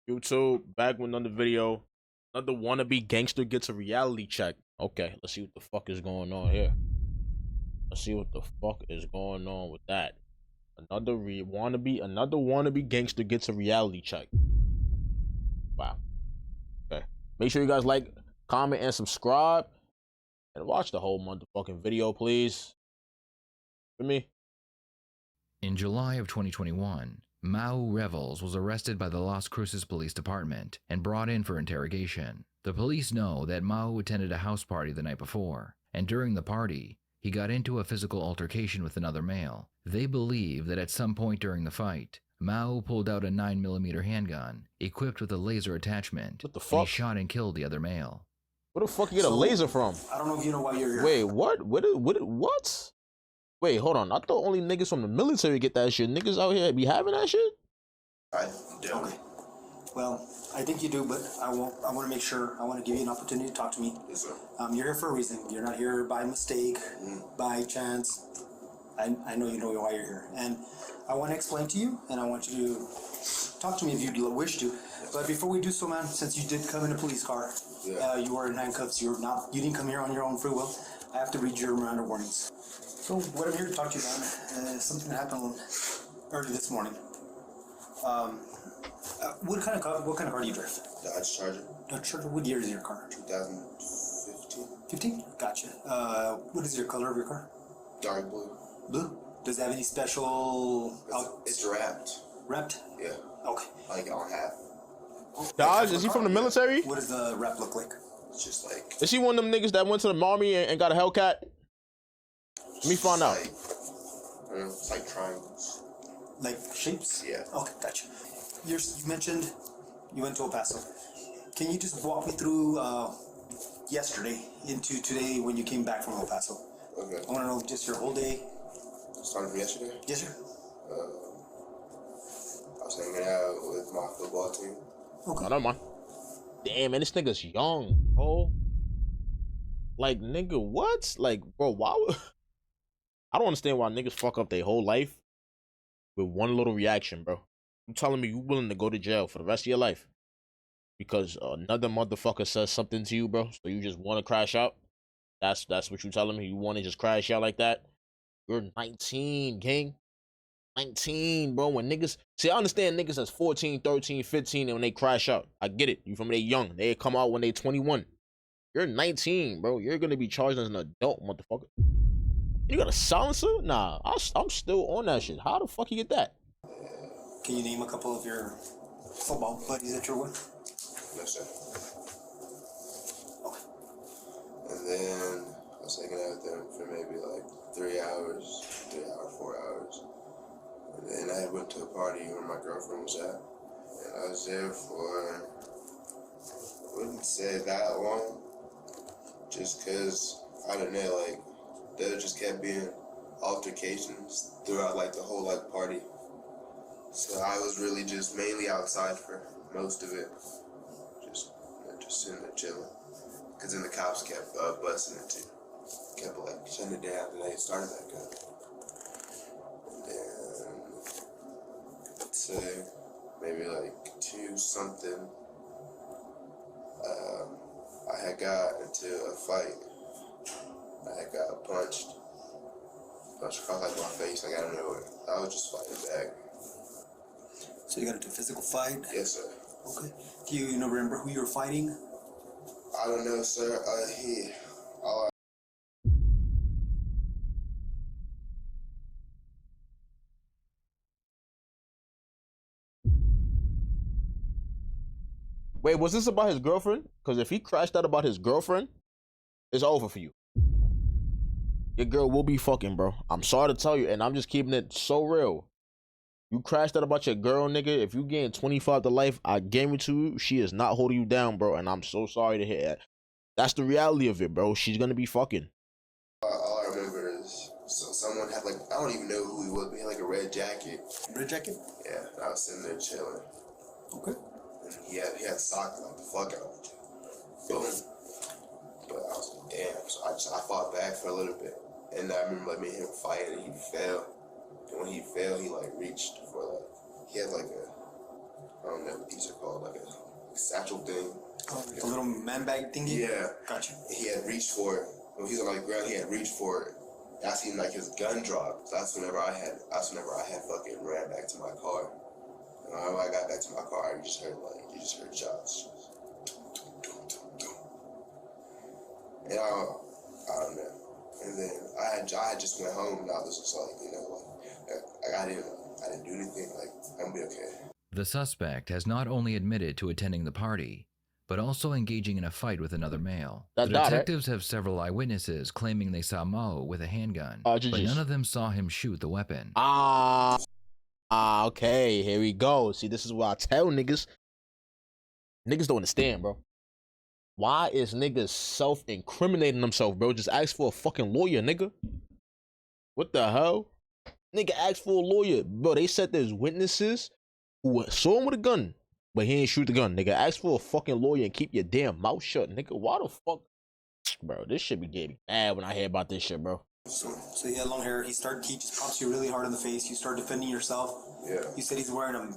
YouTube, back with another video. Another wannabe gangster gets a reality check. Okay, let's see what the fuck is going on here. Let's see what the fuck is going on with that. Another wannabe gangster gets a reality check. Wow. Okay. Make sure you guys like, comment, and subscribe. And watch the whole motherfucking video, please. For me. In July of 2021, Mau Revels was arrested by the Las Cruces Police Department and brought in for interrogation. The police know that Mau attended a house party the night before, and during the party, he got into a physical altercation with another male. They believe that at some point during the fight, Mau pulled out a 9mm handgun, equipped with a laser attachment. What the fuck? And he shot and killed the other male. Where the fuck you get a laser from? I don't know if you know why you're here. Wait, what? What? Wait, hold on. I thought only niggas from the military get that shit. Niggas out here be having that shit? I don't. Okay. Well, I think you do, but I want to make sure. I want to give you an opportunity to talk to me. Yes, sir. You're here for a reason. You're not here by mistake, by chance. I know you know why you're here. And I want to explain to you, and I want you to talk to me if you wish to. But before we do so, man, since you did come in a police car, you were in handcuffs. You didn't come here on your own free will. I have to read your Miranda warnings. So what I'm here to talk to you about is something that happened early this morning. What kind of car do you drive? Dodge Charger. Dodge Charger. What year is your car? 2015. 15? Gotcha. What is your color of your car? Dark blue. Blue. Does it have any special? It's wrapped. Wrapped? Yeah. Okay. Like on half. Dodge, is he from the military? What does the wrap look like? It's just like. Is he one of them niggas that went to the army and got a Hellcat? Let me find out. Like, I don't know, it's like triangles. Like shapes? Yeah. Okay, gotcha. You mentioned you went to El Paso. Can you just walk me through yesterday into today when you came back from El Paso? Okay. I want to know just your whole day. Starting from yesterday? Yes, sir. I was hanging out with my football team. Okay. I don't mind. Damn, man, this nigga's young, bro. Like, nigga, what? Like, bro, why would... I don't understand why niggas fuck up their whole life with one little reaction, bro. You telling me you willing to go to jail for the rest of your life because another motherfucker says something to you, bro? So you just want to crash out? That's what you telling me? You want to just crash out like that? You're 19, gang. 19, bro. When niggas... See, I understand niggas that's 14, 13, 15, and when they crash out. I get it. You from they young. They come out when they 21. You're 19, bro. You're going to be charged as an adult, motherfucker. You got a silencer? Nah, I'm still on that shit. How the fuck you get that? Can you name a couple of your football buddies that you're with? Yes, sir. Okay. And then I was hanging out with them for maybe like 3 hours, 4 hours. And then I went to a party where my girlfriend was at. And I was there for, I wouldn't say that long, just because, I don't know, like, there just kept being altercations throughout like the whole like party. So I was really just mainly outside for most of it, just sitting there chilling. Cause then the cops kept busting it too, kept like shutting it down, and they started back up. And then let's say maybe like 2 something. I had got into a fight. I got punched across like my face, like out of nowhere. I was just fighting back. So you got into a physical fight? Yes, sir. Okay. Do you remember who you were fighting? I don't know, sir. Wait, was this about his girlfriend? Because if he crashed out about his girlfriend, it's over for you. Your girl will be fucking, bro. I'm sorry to tell you, and I'm just keeping it so real. You crashed out about your girl, nigga. If you getting 25 to life, I guarantee you, she is not holding you down, bro. And I'm so sorry to hear that. That's the reality of it, bro. She's gonna be fucking. All I remember is someone had like, I don't even know who he was, but he had like a red jacket. Red jacket? Yeah, and I was sitting there chilling. Okay. And he had socks like the fuck out of me. Boom. But I was like, damn. So I fought back for a little bit. And I remember like me and him fighting, and he fell. And when he fell, he like reached for like, he had like I don't know what these are called, like a satchel thing. Oh, the little man bag thingy? Yeah. Gotcha. He had reached for it. When he was on the ground, he had reached for it. I seen like his gun drop. So that's whenever I had fucking ran back to my car. And whenever I got back to my car, you just heard shots. And I don't know. And then I just went home and I was just like, you know, like I didn't do anything. Like, I'm gonna be okay. The suspect has not only admitted to attending the party, but also engaging in a fight with another male. The detectives have several eyewitnesses claiming they saw Mo with a handgun, but none of them saw him shoot the weapon. Okay, here we go. See, this is what I tell niggas. Niggas don't understand, bro. Why is niggas self-incriminating themselves, bro? Just ask for a fucking lawyer, nigga. What the hell? Nigga asked for a lawyer. Bro, they said there's witnesses who saw him with a gun, but he ain't shoot the gun. Nigga, ask for a fucking lawyer and keep your damn mouth shut, nigga. Why the fuck? Bro, this shit be getting bad when I hear about this shit, bro. So he had long hair. He just pops you really hard in the face. You start defending yourself. Yeah. You said he's wearing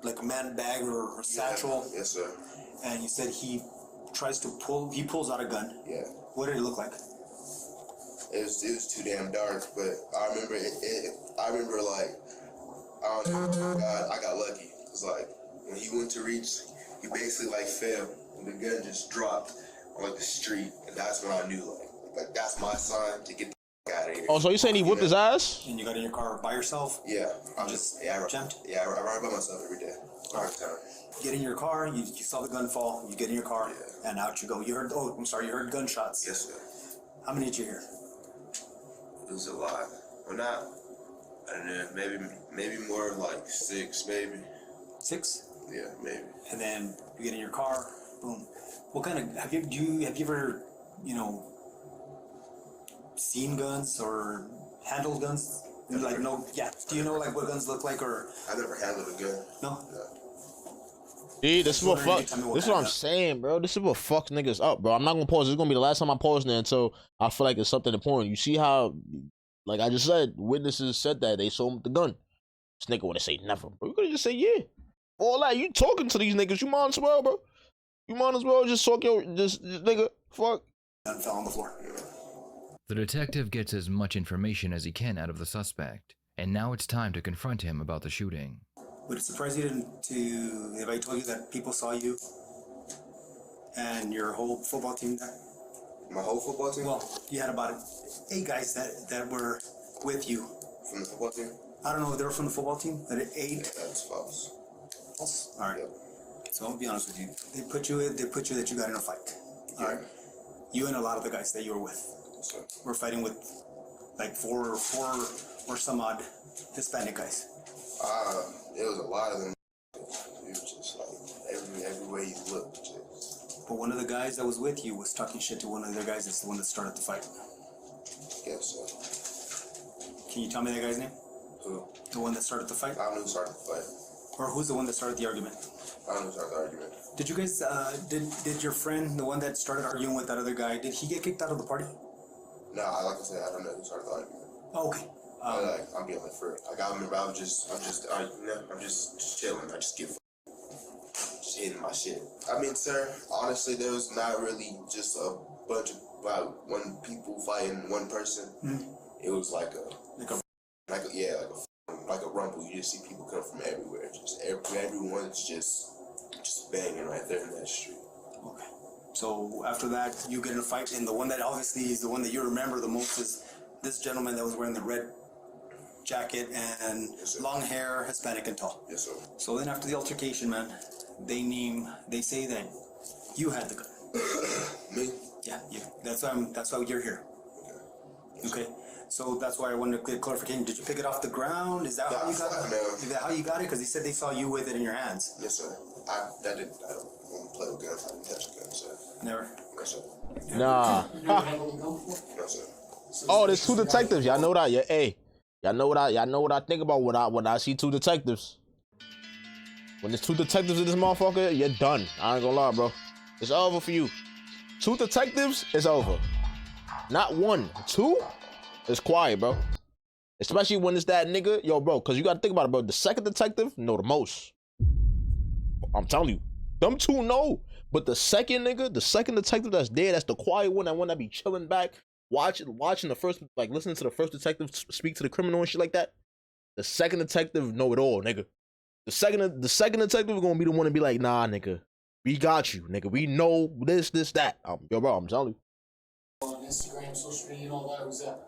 like a man bag or a satchel. Yes, sir. And you said he pulls out a gun. Yeah. What did it look like? It was too damn dark, but I remember like, I don't know, I got lucky. Cause like, when he went to reach, he basically like fell, and the gun just dropped on like the street, and that's when I knew like that's my sign to get the out of here. Oh, so you saying he whipped his ass? And you got in your car by yourself? Yeah. I jumped? Yeah, I ride by myself every day. All the time. Get in your car, you saw the gun fall, you get in your car, and out you go. You heard gunshots. Yes, sir. How many did you hear? It was a lot. Well, not, I don't know, maybe more like 6, maybe. 6? Yeah, maybe. And then you get in your car, boom. What kind of, have you ever, seen guns or handled guns? Like, no, yeah. Do you know like what guns look like or? I never handled a gun. No? See, this is what I'm saying, bro. This is what fucks niggas up, bro. I'm not gonna pause. This is gonna be the last time I pause there until I feel like it's something important. You see how, like I just said, witnesses said that they saw him with the gun. This nigga wanna say never, bro. You could just say yeah. All that, you talking to these niggas, you might as well, bro. You might as well just talk this nigga, fuck. Gun fell on the floor. The detective gets as much information as he can out of the suspect, and now it's time to confront him about the shooting. Would it surprise you if I told you that people saw you and your whole football team there? My whole football team? Well, you had about 8 guys that were with you. From the football team? I don't know if they were from the football team. That 8? Yeah, that's false. False? All right. Yep. So I'll be honest with you. They put you that you got in a fight. All right. You and a lot of the guys that you were with. Yes, sir. We're fighting with like four or some odd Hispanic guys. It was a lot of them. It was just like every way you looked. Just. But one of the guys that was with you was talking shit to one of the guys that's the one that started the fight. Yes, sir. Can you tell me that guy's name? Who? The one that started the fight? I don't know who started the fight. Or who's the one that started the argument? I don't know who started the argument. Did you guys, did your friend, the one that started arguing with that other guy, did he get kicked out of the party? No, like I said, I don't know who started the argument. Oh, okay. I'm being like for like I remember I'm just chilling. I just get just hitting my shit. I mean, sir, honestly, there was not really just a bunch of one people fighting one person. Mm-hmm. It was like a rumble. You just see people come from everywhere. Just everyone's just banging right there in that street. Okay. So after that, you get in a fight, and the one that obviously is the one that you remember the most is this gentleman that was wearing the red jacket and long hair, Hispanic and tall. Yes, sir. So then after the altercation, man, they say that you had the gun. Me? Yeah, you. That's why you're here. Okay. So that's why I wanted to get clarification. Did you pick it off the ground? Is that how you got it? No. Is that how you got it? Because he said they saw you with it in your hands. Yes, sir. I don't play with guns. I didn't touch a gun, sir. Never. No, sir. Nah. No, sir. Oh, there's 2 detectives. Y'all know that? Yeah, hey. Y'all know what I think about when I see 2 detectives. When there's 2 detectives in this motherfucker, you're done. I ain't gonna lie, bro. It's over for you. 2 detectives, it's over. Not 1, 2. It's quiet, bro. Especially when it's that nigga, yo, bro. Cause you gotta think about it, bro. The second detective know the most. I'm telling you. Them two know. But the second nigga, the second detective that's there, that's the quiet one, that one that be chilling back, watching the first, like listening to the first detective speak to the criminal and shit like that. The second detective know it all, nigga. The second detective gonna be the one to be like, nah, nigga, we got you, nigga. We know this, that. Yo, bro, I'm telling you. On Instagram, social media, and all that. Who's that?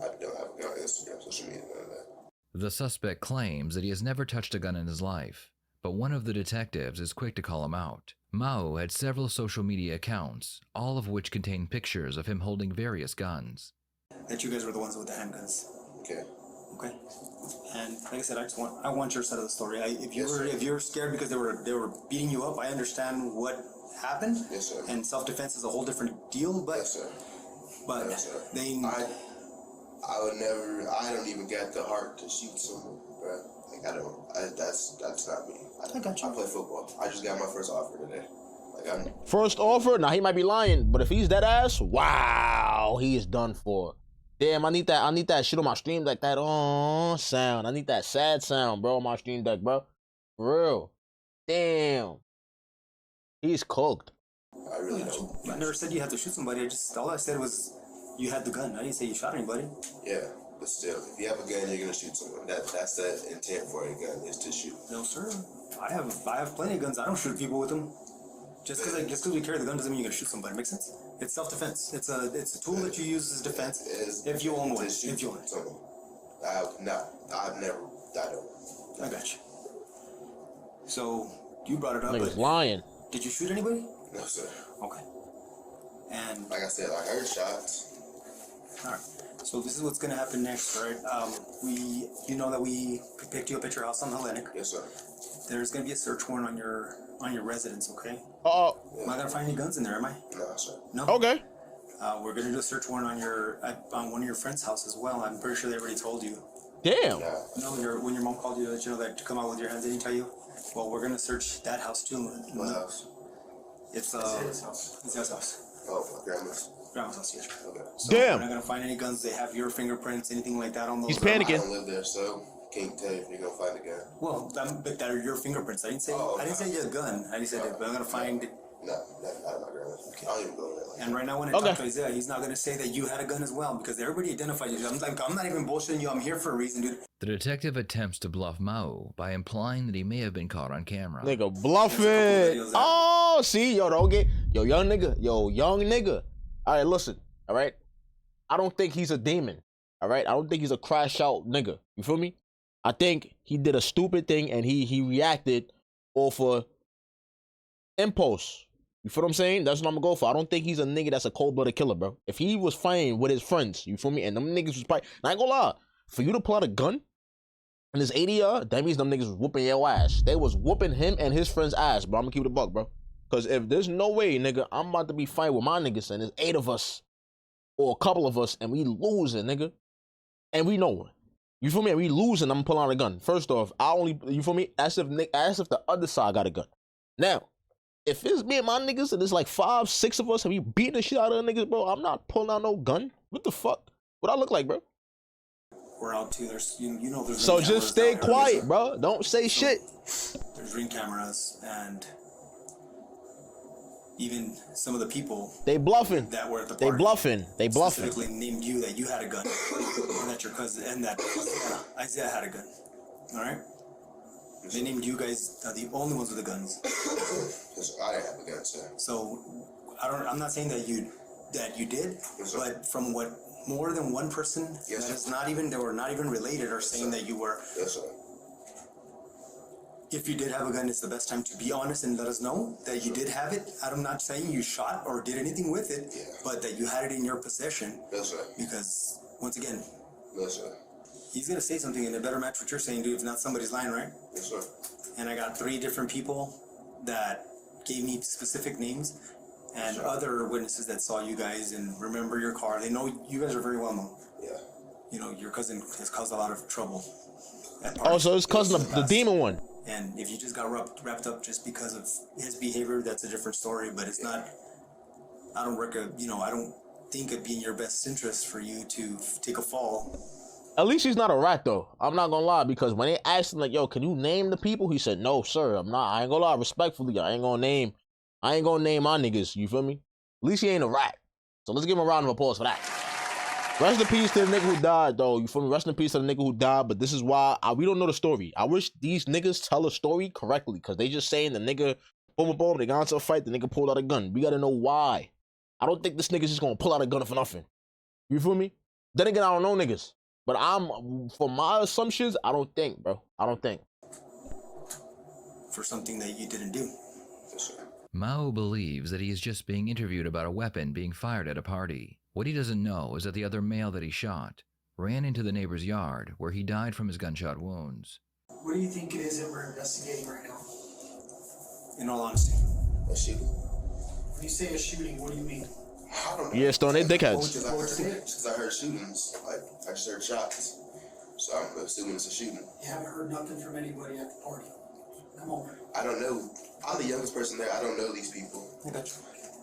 I don't have a gun on Instagram, social media, none of that. The suspect claims that he has never touched a gun in his life, but one of the detectives is quick to call him out. Mao had several social media accounts, all of which contain pictures of him holding various guns. That you guys were the ones with the handguns. Okay. Okay. And like I said, I want your side of the story. If Yes, you're scared because they were beating you up, I understand what happened. Yes, sir. And self-defense is a whole different deal. But Yes, sir. but Yes, sir. they I would never. I don't even get the heart to shoot someone, bro. Like I don't. That's not me. I got you. I play football. I just got my first offer today. Like I'm. First offer, now he might be lying, but if he's dead ass, wow, he is done for. Damn, I need that shit on my stream deck, that sound. I need that sad sound, bro, on my stream deck, bro. For real. Damn. He's cooked. I really don't. I never said you had to shoot somebody. All I said was you had the gun. I didn't say you shot anybody. Yeah, but still, if you have a gun, you're gonna shoot someone. That's the intent for a gun, is to shoot. No, sir. I have plenty of guns. I don't shoot people with them. Just because we carry the gun doesn't mean you're gonna shoot somebody. Makes sense? It's self-defense. It's a tool that you use as defense. If you own one. If you own it. Someone. I've never. I don't. I got you. So you brought it up. Nigga's But lying. did you shoot anybody? No, sir. Okay. And Like I said, I heard shots. all right. So this is what's gonna happen next, right? You know that we picked you up at your house on Hellenic. Yes, sir. There's gonna be a search warrant on your residence, okay? Oh, Am I gonna find any guns in there? Am I? No, sir. No. okay. We're gonna do a search warrant on one of your friends' house as well. I'm pretty sure they already told you. Damn. No. No, when your mom called you, let you know that to come out with your hands. They didn't tell you. Well, we're gonna search that house too. What house? It's his house. It's his house. Oh, my grandma's. Grandma's house. Yes. Okay. So Damn. We're not gonna find any guns. They have your fingerprints, anything like that on those. He's I panicking. don't live there, so can't tell you if you're gonna find a gun. Well, but that are your fingerprints. I didn't say Oh, I didn't say you had a gun. I just said but I'm gonna find. No, not my grandma's. I don't even go there. Like And right now, when I Okay. talk to Isaiah, he's not gonna say that you had a gun as well because everybody identified you. I'm not even bullshitting you. I'm here for a reason, dude. The detective attempts to bluff Mao by implying that he may have been caught on camera. Nigga, bluff There's a it. couple videos out. Oh, see, yo, don't get, young nigga. All right, listen, all right. I don't think he's a demon, all right. I don't think he's a crash out nigga. You feel me? I think he did a stupid thing and he reacted off of impulse. You feel what I'm saying? That's what I'm gonna go for. I don't think he's a nigga that's a cold-blooded killer, bro. If he was fighting with his friends, you feel me? And them niggas was probably, and I ain't gonna lie, for you to pull out a gun and this ADR, that means them niggas was whooping your ass. They was whooping him and his friend's ass, bro. I'm gonna keep it a buck, bro. Cause if there's no way, nigga, I'm about to be fighting with my niggas and there's 8 of us or a couple of us and we losing, nigga. And we know it. You feel me? And we losing, I'm pulling out a gun. First off, you feel me? As if the other side got a gun. Now, if it's me and my niggas and there's like 5, 6 of us and we beating the shit out of the niggas, bro, I'm not pulling out no gun. What the fuck? What I look like, bro? We're out too. There's you know there's. So ring just cameras stay out here. quiet, bro. Don't say shit. There's ring cameras and even some of the people They bluffing. that were at the They party bluffing. They bluffing. specifically named you that you had a gun, and that your cousin and that Isaiah had a gun. All right. They named you guys the only ones with the guns. Because I didn't have a gun, sir. So I'm not saying that you did, Yes, sir. but from what more than one person Yes, that sir. is not even related are saying sir. that you were. Yes, sir. If you did have a gun, it's the best time to be honest and let us know that you did have it. I'm not saying you shot or did anything with it, Yeah. but that you had it in your possession. Yes, sir. Because once again, Yes, sir. he's gonna say something and it better match what you're saying, dude. If not, somebody's lying, right? Yes, sir. And I got 3 different people that gave me specific names and other witnesses that saw you guys and remember your car. They know you guys are very well known. Yeah. You know, your cousin has caused a lot of trouble at Oh, parties. so it's cousin of the demon one. And if you just got wrapped up just because of his behavior, that's a different story. But it's not. I don't think it'd be in your best interest for you to take a fall At least he's not a rat though. I'm not gonna lie, because when they asked him like, "Yo, can you name the people?" He said, "No, sir, I'm not. I ain't gonna lie, respectfully, I ain't gonna name my niggas." You feel me? At least he ain't a rat. So let's give him a round of applause for that. Rest in peace to the nigga who died, though. You feel me? Rest in peace to the nigga who died. But this is why we don't know the story. I wish these niggas tell a story correctly, because they just saying the nigga, boom, boom, boom, they got into a fight, the nigga pulled out a gun. We gotta know why. I don't think this nigga's just gonna pull out a gun for nothing. You feel me? Then again, I don't know niggas. But for my assumptions, I don't think, bro. I don't think. For something that you didn't do. Mao believes that he is just being interviewed about a weapon being fired at a party. What he doesn't know is that the other male that he shot ran into the neighbor's yard where he died from his gunshot wounds. What do you think it is that we're investigating right now? In all honesty. A shooting. When you say a shooting, what do you mean? I don't know. Yeah, Stone, they dickheads. Because I heard shootings. Like, I just heard shots. So I'm assuming it's a shooting. You haven't heard nothing from anybody at the party. Come on. I don't know. I'm the youngest person there. I don't know these people. I got you.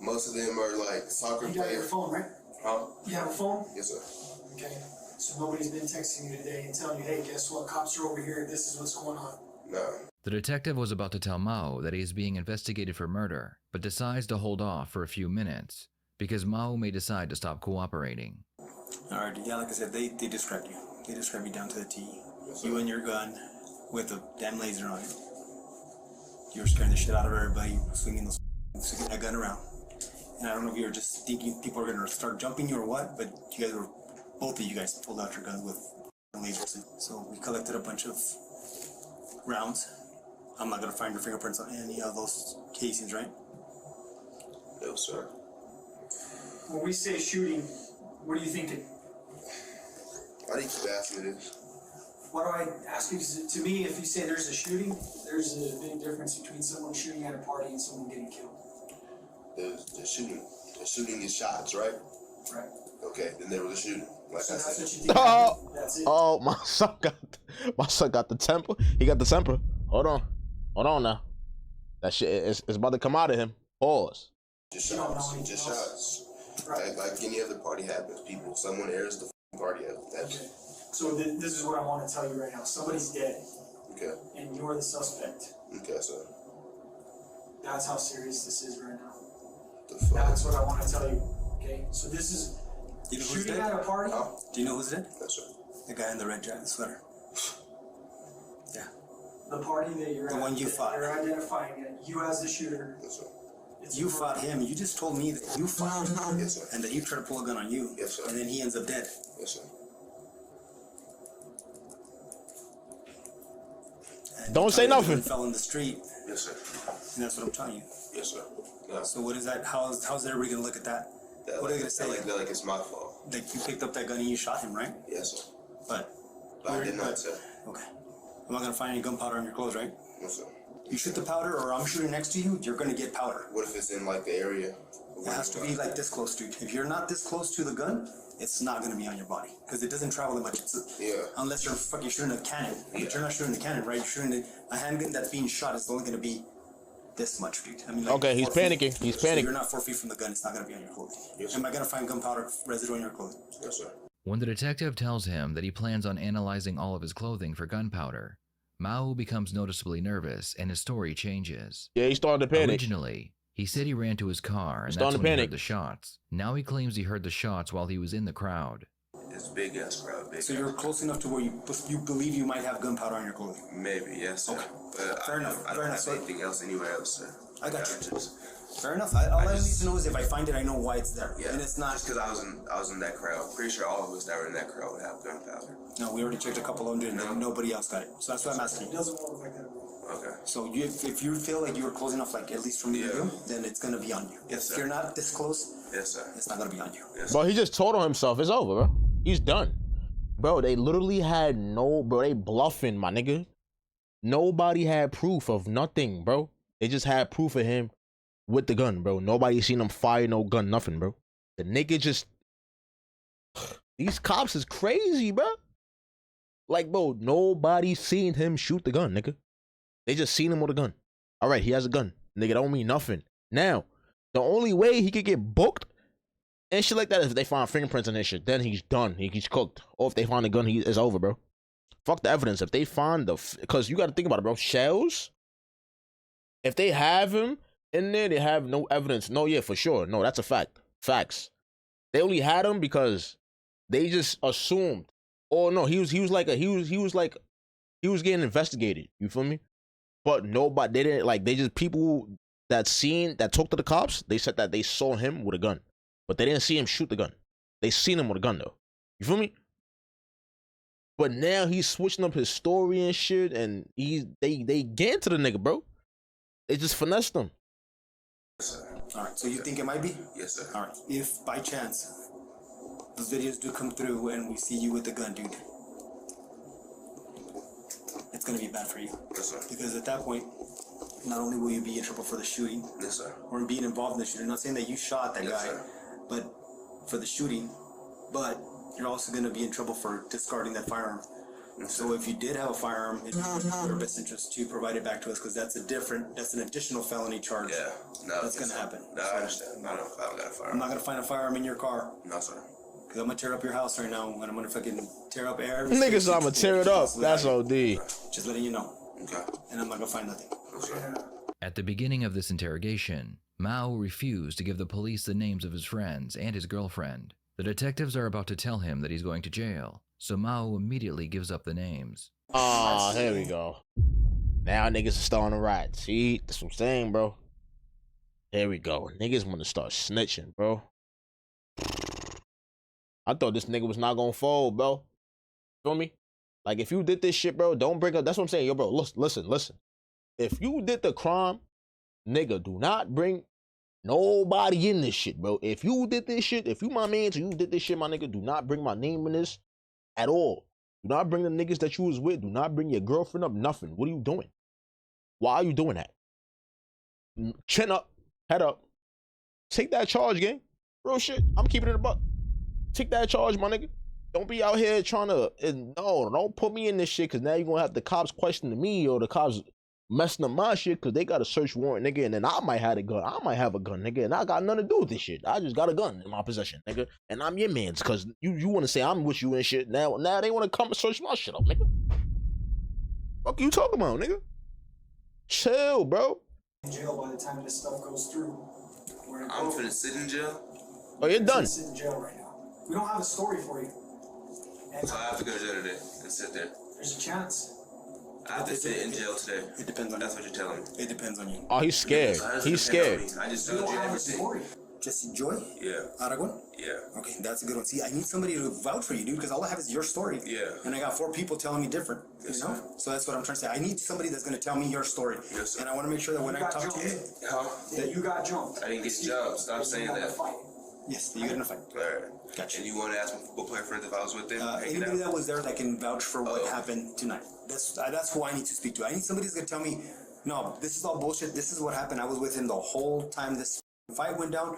Most of them are like soccer You got your players. phone, right? Huh? You have a phone? Yes, sir. Okay. So nobody's been texting you today and telling you, hey, guess what? Cops are over here. This is what's going on. No. The detective was about to tell Mao that he is being investigated for murder, but decides to hold off for a few minutes because Mao may decide to stop cooperating. Alright, yeah, like I said, they described you. They described you down to the T. You and your gun with a damn laser on it. You were scaring the shit out of everybody, swinging that gun around. And I don't know if you were just thinking people are gonna start jumping you or what, but both of you guys pulled out your guns with lasers. So we collected a bunch of rounds. I'm not gonna find your fingerprints on any of those casings, right? No, sir. When we say shooting, what are you thinking? Why do you keep asking me this? Why do I ask you? Because to me, if you say there's a shooting, there's a big difference between someone shooting at a party and someone getting killed. The shooting is shots, right? Right. Okay, then there was a shooting. Like So I that's said. what you think. Oh, That's it. oh, my son got the temper. He got the temper. Hold on now. That shit is about to come out of him. Pause. Just You don't know shots. anything Just else. shots. Right. Like any other party happens, someone airs the party out. That's Okay. So this is what I want to tell you right now. Somebody's dead, okay. and you're the suspect. Okay, so That's how serious this is right now. the fuck. That's what I want to tell you. Okay. So this is You know who's shooting dead? at a party. Huh? Do you know who's dead? Yes, sir. The guy in the red jacket sweater. Yeah. The party that you're The at, one you that fought. You're identifying it. You as the shooter. Yes, sir. It's You a fought him. You just told me that you fought him. Yes, sir. And that he tried to pull a gun on you. Yes, sir. And then he ends up dead. Yes, sir. And Don't you say thought the gun nothing. Fell in the street. Yes, sir. And that's what I'm telling you. Yes, sir. No. So what is that? How's everybody gonna look at that? That What are they gonna say? Like it's my fault. Like you picked up that gun and you shot him, right? Yes, sir. But I did not, sir. okay. I'm not gonna find any gunpowder on your clothes, right? Yes, sir. You shoot the powder, or I'm shooting next to you, you're gonna get powder. What if it's in like the area? It has to be like this close, dude. If you're not this close to the gun, it's not gonna be on your body because it doesn't travel that much. Yeah. Unless you're fucking shooting a cannon, Yeah. but you're not shooting a cannon, right? You're shooting a handgun that's being shot. It's only gonna be this much, dude. I mean, like Okay, he's 4 feet. panicking. He's So panicking. you're not 4 feet from the gun. It's not gonna be on your clothing. Yes, Am I gonna find gunpowder residue on your clothing? Yes, sir. When the detective tells him that he plans on analyzing all of his clothing for gunpowder, Mao becomes noticeably nervous and his story changes. Yeah, he started to panic. Originally, he said he ran to his car and He's that's starting when to he panic. heard the shots. Now he claims he heard the shots while he was in the crowd. It's big ass crowd. Big. So you're close enough to where you believe you might have gunpowder on your clothing. Maybe yes, sir. Okay. But Fair enough, I fair don't enough, have sir. anything else anywhere else, sir. I got you. Just, Fair enough. All I need just- to know is if I find it, I know why it's there. yeah. And it's not. just because I was in that crowd. Pretty sure all of us that were in that crowd would have gunpowder. No, we already checked a couple of them, and nobody else got it. So that's why I'm asking It you. doesn't work like that. Okay. So if you feel like you were close enough, like at least from me to Yeah. you, then it's gonna be on you. Yes, If sir. you're not this close, Yes, sir. it's not gonna be on you. Yes, sir. Bro, he just told on himself. It's over, bro. He's done. Bro, they literally had they bluffing, my nigga. Nobody had proof of nothing, bro. They just had proof of him with the gun, bro. Nobody seen him fire no gun, nothing, bro. The nigga just... These cops is crazy, bro. Like, bro, nobody seen him shoot the gun, nigga. They just seen him with a gun. All right, he has a gun. Nigga, don't mean nothing. Now, the only way he could get booked and shit like that. If they find fingerprints on his shit, then he's done. He's cooked. Or if they find a gun, it's over, bro. Fuck the evidence. If they find because you got to think about it, bro. Shells. If they have him in there, they have no evidence. No, yeah, for sure. No, that's a fact. Facts. They only had him because they just assumed. Oh no, he was getting investigated. You feel me? But nobody, they didn't like. They just people that talked to the cops. They said that they saw him with a gun, but they didn't see him shoot the gun. They seen him with a gun though. You feel me? But now he's switching up his story and shit, and they get to the nigga, bro. They just finessed him. All right, so you think it might be? Yes, sir. All right, if by chance those videos do come through and we see you with the gun, dude, it's gonna be bad for you. Yes, sir. Because at that point, not only will you be in trouble for the shooting, Yes, sir. or being involved in the shooting, not saying that you shot that Yes, guy, sir. but for the shooting, but you're also gonna be in trouble for discarding that firearm. So if you did have a firearm, it's in our best interest to provide it back to us, because that's an additional felony charge. Yeah. No, That's gonna happen. No, I understand. I don't got a fire. I'm not gonna find a firearm in your car, No, sir. because I'm gonna tear up your house right now, and I'm gonna fucking tear up every Niggas, I'ma tear it up. That's OD. Just letting you know. Okay. And I'm not gonna find nothing. Okay. At the beginning of this interrogation, Mao refused to give the police the names of his friends and his girlfriend. The detectives are about to tell him that he's going to jail, so Mao immediately gives up the names. Oh, here we go. Now niggas are starting to ride. See, that's what I'm saying, bro. There we go. Niggas want to start snitching, bro. I thought this nigga was not gonna fold, bro. Feel me? Like, if you did this shit, bro, don't bring up. That's what I'm saying, yo, bro. Listen. If you did the crime, nigga, do not bring nobody in this shit, bro. If you did this shit, if you my man, so you did this shit, my nigga, do not bring my name in this at all. Do not bring the niggas that you was with. Do not bring your girlfriend up. Nothing. What are you doing? Why are you doing that? Chin up, head up. Take that charge, gang. Real shit. I'm keeping it a buck. Take that charge, my nigga. Don't be out here trying to. No, don't put me in this shit, because now you're gonna have the cops questioning me, or the cops messing up my shit, because they got a search warrant, nigga, and then I might have a gun. I might have a gun, nigga, and I got nothing to do with this shit. I just got a gun in my possession, nigga, and I'm your man's, because you want to say I'm with you and shit. Now they want to come and search my shit up, nigga. Fuck you talking about, nigga? Chill, bro. In jail by the time this stuff goes through. I'm finna sit in jail. Oh, you're done. Sit in jail right now. We don't have a story for you. And So I have to go to jail today and sit there. there's a chance. I have to sit in jail today. It depends on That's you. what you're telling me. It depends on you. Oh, he's scared. So how does it He's depend on scared. me? I just We told don't you have a everything. story. Jesse Joy? Yeah. Aragon? Yeah. Okay, that's a good one. See, I need somebody to vouch for you, dude, because all I have is your story. Yeah. And I got 4 people telling me different. Yes, you know? sir. So that's what I'm trying to say. I need somebody that's going to tell me your story. Yes, sir. And I want to make sure that when You I got talk to you, jumped. Huh? Yeah, you got jumped. I didn't get jumped. Stop saying You got that. to fight. yes, that you're going to fight. Alright. Gotcha. And you want to ask my football player friends if I was with them? Hanging Anybody out? that was there that can vouch for what Oh. happened tonight. That's who I need to speak to. I need somebody that's going to tell me, no, this is all bullshit. This is what happened. I was with him the whole time this fight went down.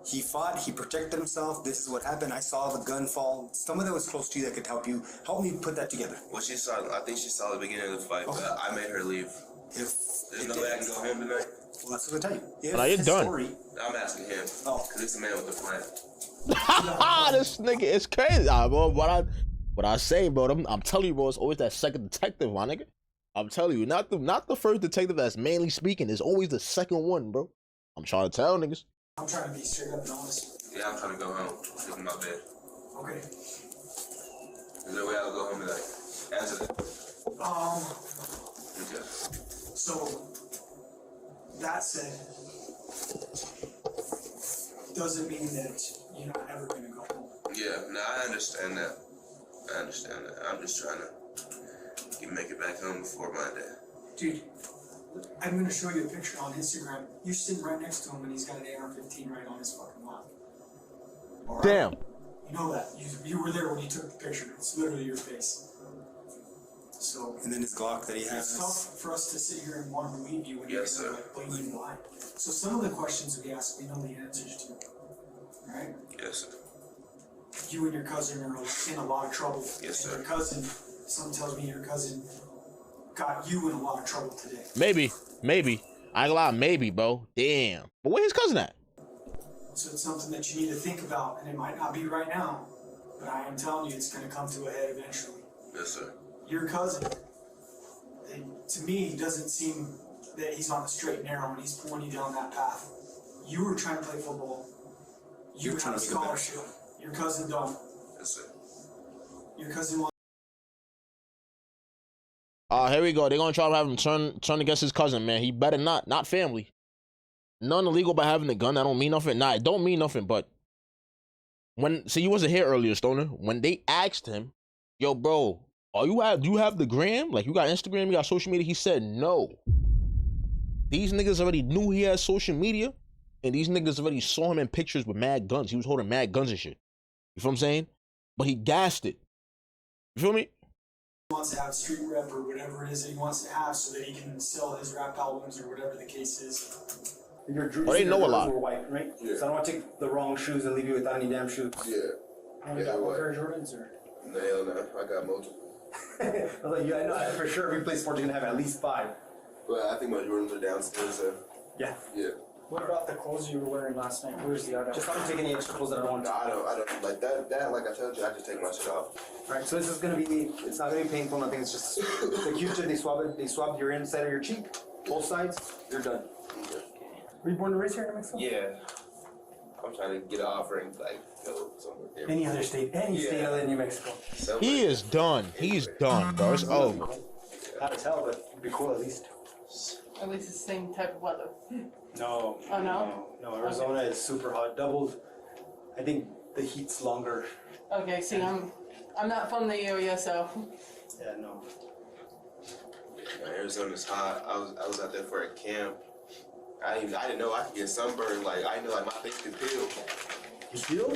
He fought. He protected himself. This is what happened. I saw the gun fall. Someone that was close to you that could help you. Help me put that together. Well, she saw. I think she saw the beginning of the fight, but I made her leave. If There's no way I can go home tonight. Well, that's what I tell you. If Nah, you're his done. story, I'm asking him. Oh. Cause it's a man with a plan. This nigga is crazy. Bro, what I say, bro, I'm telling you, bro, it's always that second detective, my nigga. I'm telling you, not the first detective that's mainly speaking. It's always the second one, bro. I'm trying to tell niggas. I'm trying to be straight up and honest. Yeah, I'm trying to go home. Sleep in my bed. Okay. Is there a way I'll go home and like answer that? Okay. So that said, doesn't mean that you're not ever gonna go home. Yeah, no, I understand that. I'm just trying to make it back home before my day. Dude, I'm gonna show you a picture on Instagram. You're sitting right next to him and he's got an AR-15 right on his fucking lap. All right? Damn. You know that. You were there when you took the picture. It's literally your face. So and then his Glock that he it's has. tough for us to sit here and want to believe you when Yes, you're sir. like blatantly lying. So some of the questions we ask, we know the answers to. Right? Yes, sir. You and your cousin are in a lot of trouble. Yes, And sir. your cousin, someone tells me your cousin got you in a lot of trouble today. Maybe. I ain't gonna lie, maybe, bro. Damn. But where his cousin at? So it's something that you need to think about, and it might not be right now, but I am telling you, it's going to come to a head eventually. Yes, sir. Your cousin, to me, doesn't seem that he's on the straight and narrow, and he's pulling you down that path. You were trying to play football. You have a scholarship. Your cousin don't. Yes, sir. Your cousin wants. Here we go. They're gonna try to have him turn against his cousin, man. He better not family. None illegal by having a gun. That don't mean nothing. Nah, it don't mean nothing. But you wasn't here earlier, Stoner. When they asked him, "Yo, bro, do you have the gram? Like, you got Instagram? You got social media?" He said no. These niggas already knew he had social media, and these niggas already saw him in pictures with mad guns. He was holding mad guns and shit. You feel what I'm saying? But he gassed it. You feel me? Wants to have street rep or whatever it is that he wants to have so that he can sell his rap albums or whatever the case is. They know a lot. Were white, right? Yeah. So I don't want to take the wrong shoes and leave you without any damn shoes. Yeah. You got one pair of Jordans or? No, hell no. I got multiple. I was like, yeah, I know for sure every play sports you're gonna have at least 5. But I think my Jordans are downstairs, so. Yeah. Yeah. What about the clothes you were wearing last night? Where's the other? Just not take any extra clothes that I don't want. No, I don't like that, like I told you, I just take my shit off. Alright, so this is gonna be, it's not gonna be painful, nothing, it's just the Q-tip, they swab your inside of your cheek, both sides, you're done. Okay. Were you born and raised here in Mexico? Yeah. I'm trying to get an offer and like go somewhere different. Any other state, state other than New Mexico. Somewhere. He is done. He's done, bro. It's over. Hard to tell, but it'd be cool at least. At least it's the same type of weather. No. Oh, no? No, Arizona is super hot, doubled. I think the heat's longer. Okay, see, I'm not from the area, so. Yeah, no. Arizona's hot. I was out there for a camp. I didn't know I could get sunburned. Like I didn't know like my face could peel. You feel?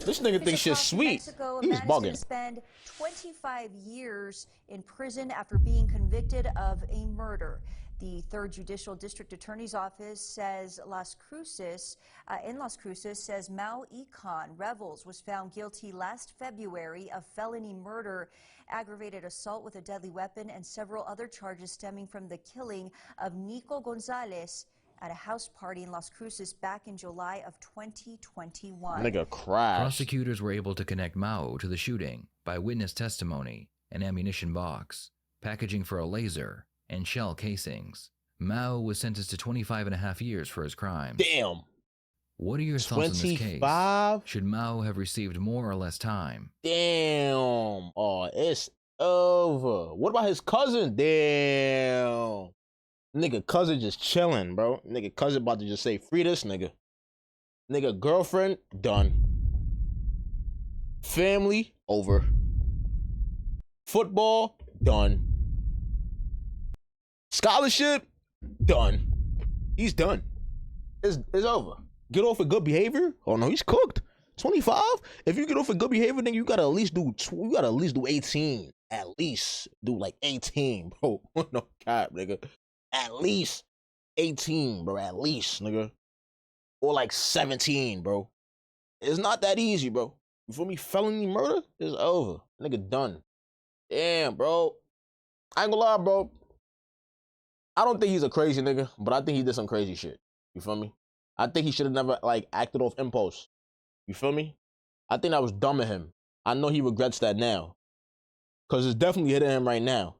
This nigga thinks shit's sweet. Mexico, He's a man is going bugging. to spend 25 years in prison after being convicted of a murder. The 3rd Judicial District Attorney's Office says in Las Cruces says Mau Icon Revels was found guilty last February of felony murder, aggravated assault with a deadly weapon, and several other charges stemming from the killing of Nico Gonzalez at a house party in Las Cruces back in July of 2021. Nigga crashed. Prosecutors were able to connect Mao to the shooting by witness testimony, an ammunition box, packaging for a laser, and shell casings. Mao was sentenced to 25.5 years for his crimes. Damn. What are your thoughts on this case? 25? Should Mao have received more or less time? Damn. Oh, it's over. What about his cousin? Damn. Nigga cousin just chilling, bro. Nigga cousin about to just say, free this nigga. Nigga girlfriend, done. Family, over. Football, done. Scholarship, done. He's done. It's over. Get off for good behavior? Oh no, he's cooked. 25? If you get off for good behavior, then you gotta at least do 18. At least do like 18, bro. No cap, nigga. At least 18, bro. At least, nigga. Or like 17, bro. It's not that easy, bro. You feel me? Felony murder is over. Nigga done. Damn, bro. I ain't gonna lie, bro. I don't think he's a crazy nigga, but I think he did some crazy shit. You feel me? I think he should have never, like, acted off impulse. You feel me? I think that was dumb of him. I know he regrets that now. Because it's definitely hitting him right now.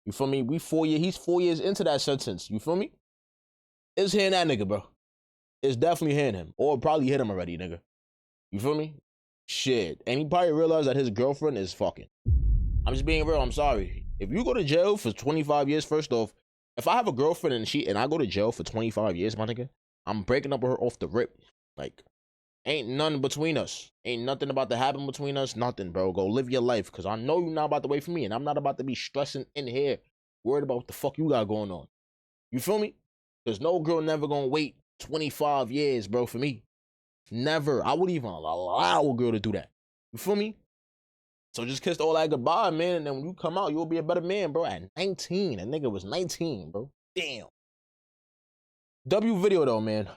You feel me? He's 4 years into that sentence. You feel me? It's hitting that nigga, bro. It's definitely hitting him. Or probably hit him already, nigga. You feel me? Shit. And he probably realized that his girlfriend is fucking. I'm just being real. I'm sorry. If you go to jail for 25 years, first off, if I have a girlfriend and I go to jail for 25 years, my nigga, I'm breaking up with her off the rip. Like, ain't nothing between us. Ain't nothing about to happen between us. Nothing, bro. Go live your life. Because I know you're not about to wait for me. And I'm not about to be stressing in here, worried about what the fuck you got going on. You feel me? There's no girl never gonna wait 25 years, bro, for me. Never. I wouldn't even allow a girl to do that. You feel me? So just kiss all that goodbye, man. And then when you come out, you'll be a better man, bro. At 19. That nigga was 19, bro. Damn. W video, though, man.